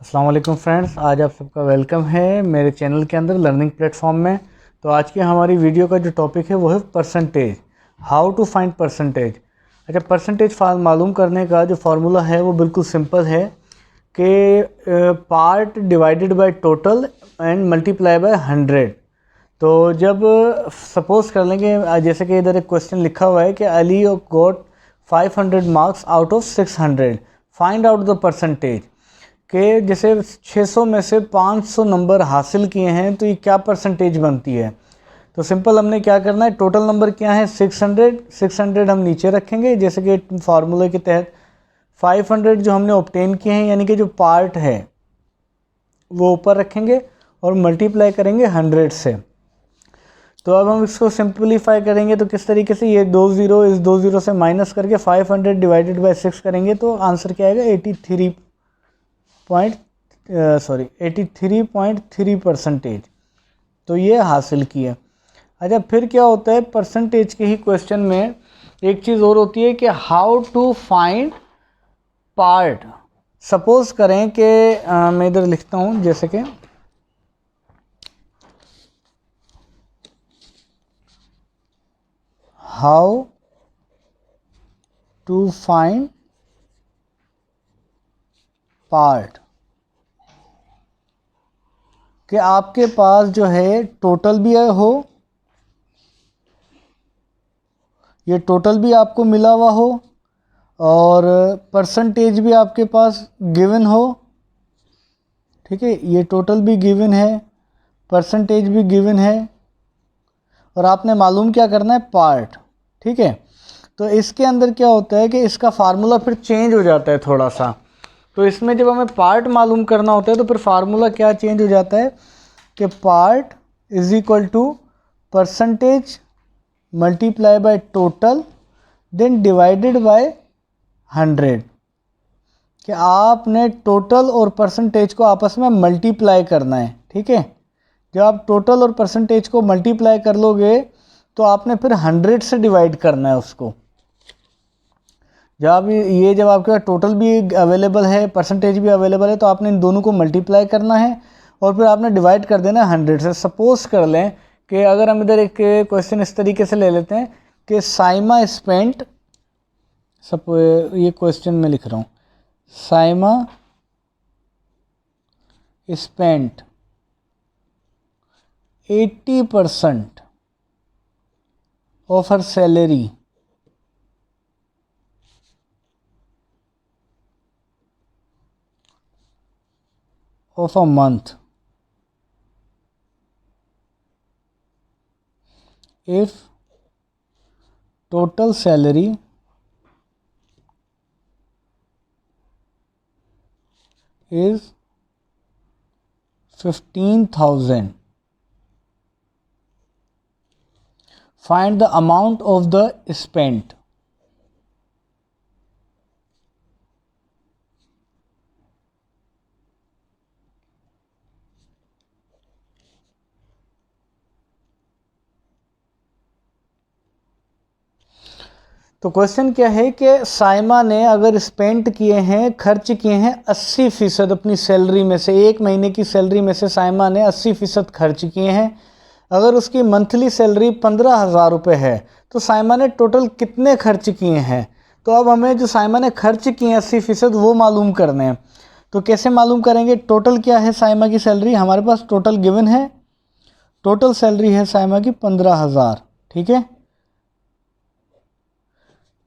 अस्सलाम वालेकुम फ्रेंड्स, आज आप सबका वेलकम है मेरे चैनल के अंदर लर्निंग प्लेटफॉर्म में। तो आज की हमारी वीडियो का जो टॉपिक है वो है percentage, how to find percentage. अच्छा, परसेंटेज मालूम करने का जो फार्मूला है वो बिल्कुल सिंपल है कि part divided by total and multiply by 100। तो जब सपोज कर लेंगे, जैसे कि इधर एक क्वेश्चन लिखा हुआ है कि Ali got 500 marks out of 600, find out the percentage. कि जैसे 600 में से 500 नंबर हासिल किए हैं तो ये क्या परसेंटेज बनती है। तो सिंपल हमने क्या करना है, टोटल नंबर क्या है 600 हम नीचे रखेंगे, जैसे कि फार्मूले के तहत 500 जो हमने ऑब्टेन किए हैं यानी कि जो पार्ट है वो ऊपर रखेंगे और मल्टीप्लाई करेंगे 100 से। तो अब हम इसको सिंपलीफाई करेंगे तो किस तरीके से, ये 2 ज़ीरो इस 2 ज़ीरो से माइनस करके 500 डिवाइडेड बाय 6 करेंगे तो आंसर क्या आएगा 83.3%। तो ये हासिल किया। अच्छा, फिर क्या होता है परसेंटेज के ही क्वेश्चन में एक चीज़ और होती है कि how to find part. Suppose करें कि मैं इधर लिखता हूँ, जैसे कि हाउ टू फाइंड पार्ट, कि आपके पास जो है टोटल भी हो, ये टोटल भी आपको मिला हुआ हो और परसेंटेज भी आपके पास गिवन हो। ठीक है, ये टोटल भी गिवन है, परसेंटेज भी गिवन है और आपने मालूम क्या करना है पार्ट। ठीक है, तो इसके अंदर क्या होता है कि इसका फार्मूला फिर चेंज हो जाता है थोड़ा सा। तो इसमें जब हमें पार्ट मालूम करना होता है तो फिर फार्मूला क्या चेंज हो जाता है कि part is equal to percentage multiply by total then divided by 100। कि आपने टोटल और परसेंटेज को आपस में मल्टीप्लाई करना है। ठीक है, जब आप टोटल और परसेंटेज को मल्टीप्लाई कर लोगे तो आपने फिर 100 से डिवाइड करना है उसको। जब आपके पास टोटल भी अवेलेबल है, परसेंटेज भी अवेलेबल है, तो आपने इन दोनों को मल्टीप्लाई करना है और फिर आपने डिवाइड कर देना है 100 से। सपोज कर लें कि अगर हम इधर एक क्वेश्चन इस तरीके से ले लेते हैं कि साइमा स्पेंट, ये क्वेश्चन में लिख रहा हूँ, Saima spent 80% of her salary of a month if total salary is 15,000, find the amount of the spent। तो क्वेश्चन क्या है कि साइमा ने अगर स्पेंट किए हैं, खर्च किए हैं 80% अपनी सैलरी में से, एक महीने की सैलरी में से साइमा ने 80% खर्च किए हैं। अगर उसकी मंथली सैलरी 15,000 रुपये है तो साइमा ने टोटल कितने खर्च किए हैं। तो अब हमें जो साइमा ने खर्च किए हैं 80% वो मालूम करने हैं। तो कैसे मालूम करेंगे, टोटल क्या है साइमा की सैलरी, हमारे पास टोटल गिवन है, टोटल सैलरी है साइमा की 15,000। ठीक है,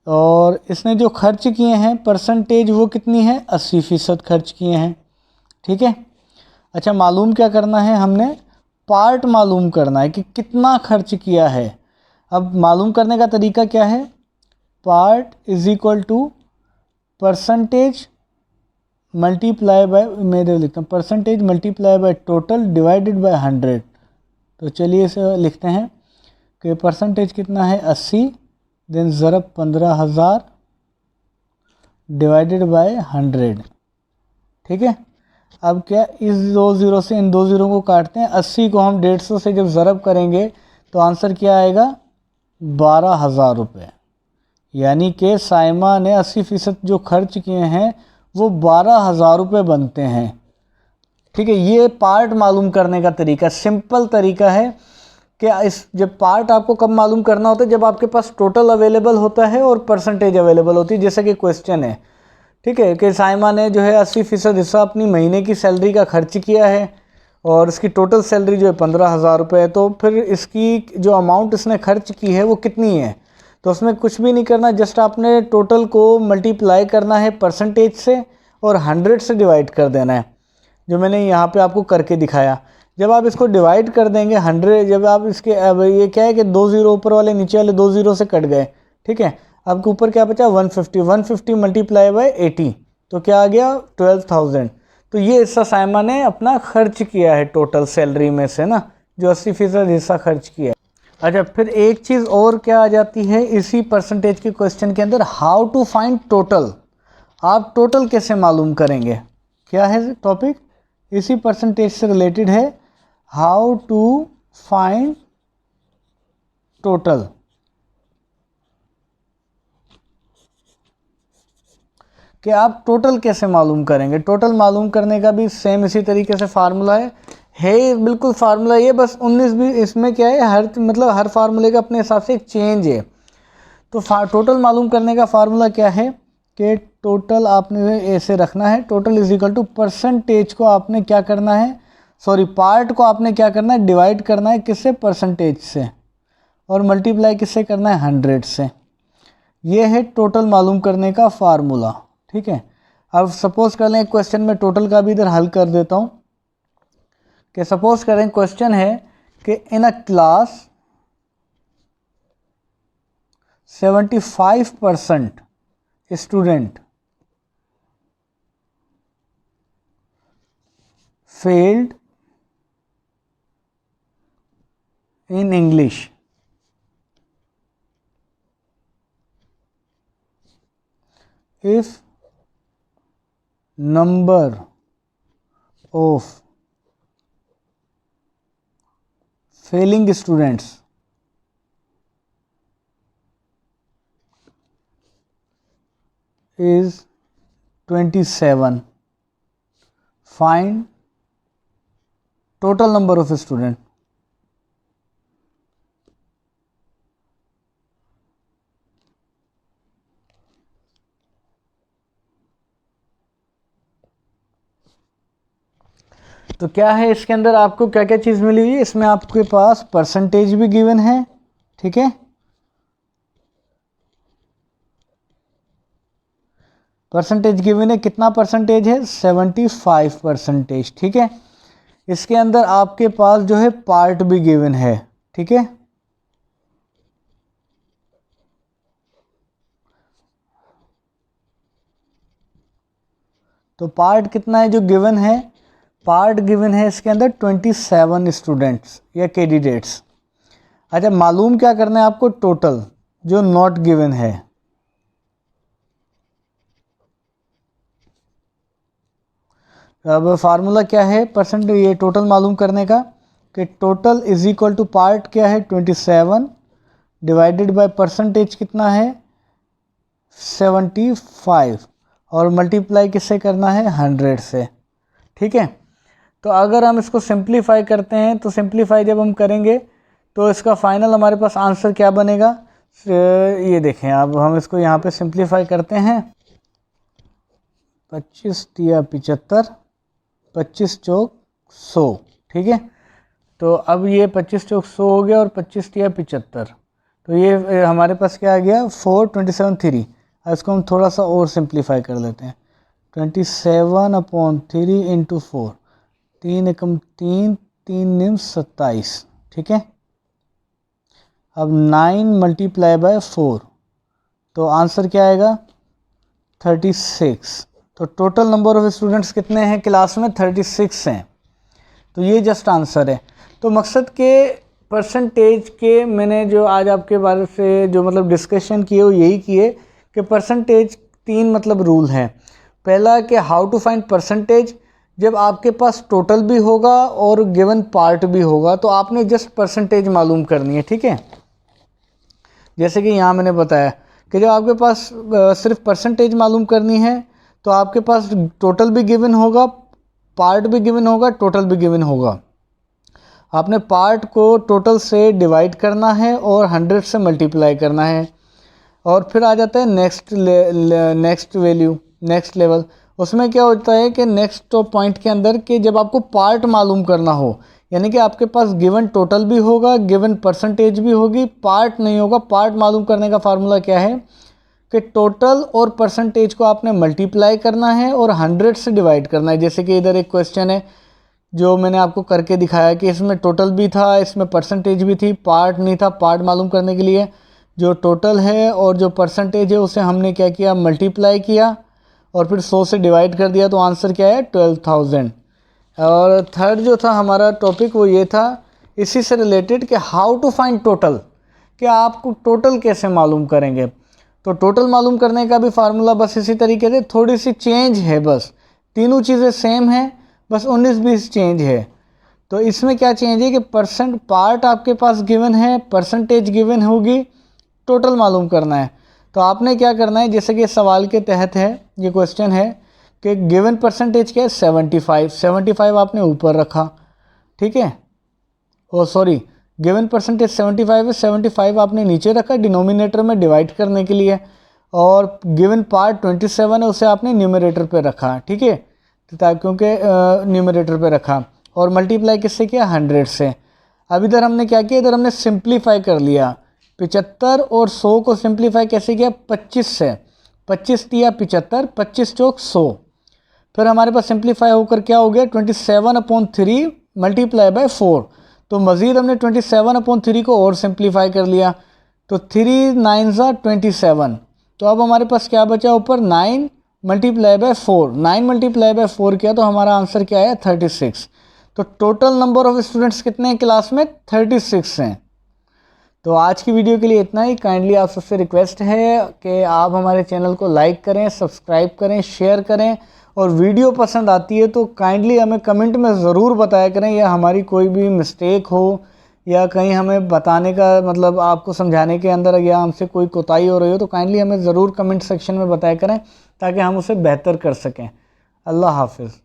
और इसने जो खर्च किए हैं परसेंटेज वो कितनी है 80% खर्च किए हैं। ठीक है, अच्छा मालूम क्या करना है, हमने पार्ट मालूम करना है कि कितना खर्च किया है। अब मालूम करने का तरीका क्या है, part is equal to percentage multiply by, मैं इधर लिखता हूँ percentage multiply by total divided by 100। तो चलिए इसे लिखते हैं कि परसेंटेज कितना है 80, देन ज़रब 15,000 डिवाइडेड बाय 100। ठीक है, अब क्या इस 2 ज़ीरो से इन 2 ज़ीरो को काटते हैं, 80 को हम 150 से जब ज़रब करेंगे तो आंसर क्या आएगा 12,000 रुपये। यानी कि साइमा ने 80% जो खर्च किए हैं वो 12,000 रुपये बनते हैं। ठीक है, ये पार्ट मालूम करने का तरीका, सिंपल तरीका है कि इस जब पार्ट आपको कब मालूम करना होता है, जब आपके पास टोटल अवेलेबल होता है और परसेंटेज अवेलेबल होती है। जैसे कि क्वेश्चन है, ठीक है, कि साइमा ने जो है 80% हिस्सा अपनी महीने की सैलरी का खर्च किया है और इसकी टोटल सैलरी जो है 15,000 रुपये है। तो फिर इसकी जो अमाउंट इसने खर्च की है वो कितनी है? तो उसमें कुछ भी नहीं करना, जस्ट आपने टोटल को मल्टीप्लाई करना है परसेंटेज से और 100 से डिवाइड कर देना है, जो मैंने यहाँ पे आपको करके दिखाया। जब आप इसको डिवाइड कर देंगे 100, जब आप इसके ये क्या है कि 2 ज़ीरो ऊपर वाले नीचे वाले 2 ज़ीरो से कट गए, ठीक है, आपके ऊपर क्या बचा 150, 150 मल्टीप्लाई बाय 80, तो क्या आ गया 12,000। तो ये हिस्सा साइमा ने अपना खर्च किया है टोटल सैलरी में से ना, जो 80% हिस्सा खर्च किया है। अच्छा, फिर एक चीज़ और क्या आ जाती है इसी परसेंटेज के क्वेश्चन के अंदर, हाउ टू फाइंड टोटल। आप टोटल कैसे मालूम करेंगे? क्या है टॉपिक? इसी परसेंटेज से रिलेटेड है, हाउ टू फाइंड टोटल। कि आप टोटल कैसे मालूम करेंगे? टोटल मालूम करने का भी सेम इसी तरीके से फार्मूला है बिल्कुल फार्मूला ये, बस 19 भी इसमें क्या है, हर फार्मूले का अपने हिसाब से एक चेंज है। तो टोटल मालूम करने का फार्मूला क्या है कि टोटल आपने ऐसे रखना है, total is equal to percentage को आपने क्या करना है, पार्ट को आपने क्या करना है, डिवाइड करना है किससे? परसेंटेज से, और मल्टीप्लाई किससे करना है? 100 से। ये है टोटल मालूम करने का फार्मूला, ठीक है। अब सपोज कर लें क्वेश्चन में टोटल का भी इधर हल कर देता हूँ, कि सपोज करें क्वेश्चन है कि in a class 75% student failed in English. If number of failing students is 27, find total number of student। तो क्या है इसके अंदर, आपको क्या क्या चीज़ मिली हुई है? इसमें आपके पास परसेंटेज भी गिवन है, ठीक है, परसेंटेज गिवन है, कितना परसेंटेज है? 75%, ठीक है। इसके अंदर आपके पास जो है पार्ट भी गिवन है, ठीक है। तो पार्ट कितना है जो गिवन है? पार्ट गिवन है इसके अंदर 27 स्टूडेंट्स या कैंडिडेट्स। अच्छा, मालूम क्या करना है आपको? टोटल जो नॉट गिवन है। अब फार्मूला क्या है परसेंट ये टोटल मालूम करने का, कि total is equal to part क्या है 27 डिवाइडेड बाय परसेंटेज कितना है 75, और मल्टीप्लाई किससे करना है? 100 से, ठीक है। तो अगर हम इसको सिंप्लीफाई करते हैं, तो सिंप्लीफाई जब हम करेंगे तो इसका फाइनल हमारे पास आंसर क्या बनेगा? ये देखें, अब हम इसको यहाँ पे सिंप्लीफाई करते हैं। 25 तिया 75, 25 चौक 100, ठीक है। तो अब ये 25 चौक 100 हो गया और 25 तिया 75, तो ये हमारे पास क्या आ गया 427 3। इसको हम थोड़ा सा और सिंप्लीफाई कर लेते हैं, 27/3 इंटू 4, 3 एकम 3, 3 निम 27, ठीक है। अब 9 मल्टीप्लाई बाय 4, तो आंसर क्या आएगा 36। तो टोटल नंबर ऑफ स्टूडेंट्स कितने हैं क्लास में? 36 हैं। तो ये जस्ट आंसर है। तो मकसद के परसेंटेज के मैंने जो आज आपके बारे से जो मतलब डिस्कशन किए वो यही किए कि परसेंटेज 3 मतलब रूल हैं। पहला कि हाउ टू फाइंड परसेंटेज, जब आपके पास टोटल भी होगा और गिवन पार्ट भी होगा तो आपने जस्ट परसेंटेज मालूम करनी है, ठीक है। जैसे कि यहाँ मैंने बताया कि जब आपके पास सिर्फ परसेंटेज मालूम करनी है तो आपके पास टोटल भी गिवन होगा पार्ट भी गिवन होगा, टोटल भी गिवन होगा। आपने पार्ट को टोटल से डिवाइड करना है और 100 से मल्टीप्लाई करना है। और फिर आ जाता है नेक्स्ट वैल्यू, नेक्स्ट लेवल। उसमें क्या होता है कि नेक्स्ट पॉइंट के अंदर कि जब आपको पार्ट मालूम करना हो, यानी कि आपके पास गिवन टोटल भी होगा, गिवन परसेंटेज भी होगी, पार्ट नहीं होगा। पार्ट मालूम करने का फार्मूला क्या है कि टोटल और परसेंटेज को आपने मल्टीप्लाई करना है और 100 से डिवाइड करना है। जैसे कि इधर एक क्वेश्चन है जो मैंने आपको करके दिखाया कि इसमें टोटल भी था, इसमें परसेंटेज भी थी, पार्ट नहीं था। पार्ट मालूम करने के लिए जो टोटल है और जो परसेंटेज है उसे हमने क्या किया, मल्टीप्लाई किया और फिर 100 से डिवाइड कर दिया, तो आंसर क्या है 12,000। और थर्ड जो था हमारा टॉपिक वो ये था इसी से रिलेटेड कि हाउ टू फाइंड टोटल, कि आपको टोटल कैसे मालूम करेंगे। तो टोटल मालूम करने का भी फार्मूला बस इसी तरीके से, थोड़ी सी चेंज है, बस तीनों चीज़ें सेम हैं, बस 19-20 चेंज है। तो इसमें क्या चेंज है कि परसेंट पार्ट आपके पास गिवन है, परसेंटेज गिवन होगी, टोटल मालूम करना है। तो आपने क्या करना है, जैसे कि सवाल के तहत है, ये क्वेश्चन है कि गिवन परसेंटेज क्या है 75 आपने ऊपर रखा, ठीक है। ओ सॉरी, गिवन परसेंटेज 75 है, 75 आपने नीचे रखा डिनोमिनेटर में डिवाइड करने के लिए, और गिवन पार्ट 27 है उसे आपने न्यूमरेटर पे रखा, ठीक है, क्योंकि न्यूमरेटर पे रखा, और मल्टीप्लाई किससे किया 100 से। अब इधर हमने क्या किया, इधर हमने सिंप्लीफाई कर लिया। 75 और 100 को सिंप्लीफाई कैसे किया, 25 से, 25 दिया 75, 25 चौक 100। फिर हमारे पास सिंप्लीफाई होकर क्या हो गया 27/3 मल्टीप्लाई बाय 4। तो मज़ीद हमने 27/3 को और सिंप्लीफाई कर लिया, तो 3 9 27। तो अब हमारे पास क्या बचा ऊपर 9 मल्टीप्लाई बाय 4, 9 मल्टीप्लाई बाय 4 किया तो हमारा आंसर क्या है 36। तो टोटल नंबर ऑफ स्टूडेंट्स कितने हैं क्लास में, 36 हैं। तो आज की वीडियो के लिए इतना ही। काइंडली आप सबसे रिक्वेस्ट है कि आप हमारे चैनल को लाइक करें, सब्सक्राइब करें, शेयर करें, और वीडियो पसंद आती है तो काइंडली हमें कमेंट में ज़रूर बताया करें, या हमारी कोई भी मिस्टेक हो या कहीं हमें बताने का मतलब आपको समझाने के अंदर या हमसे कोई कोताही हो रही हो तो काइंडली हमें ज़रूर कमेंट सेक्शन में बताया करें ताकि हम उसे बेहतर कर सकें। अल्लाह हाफिज़।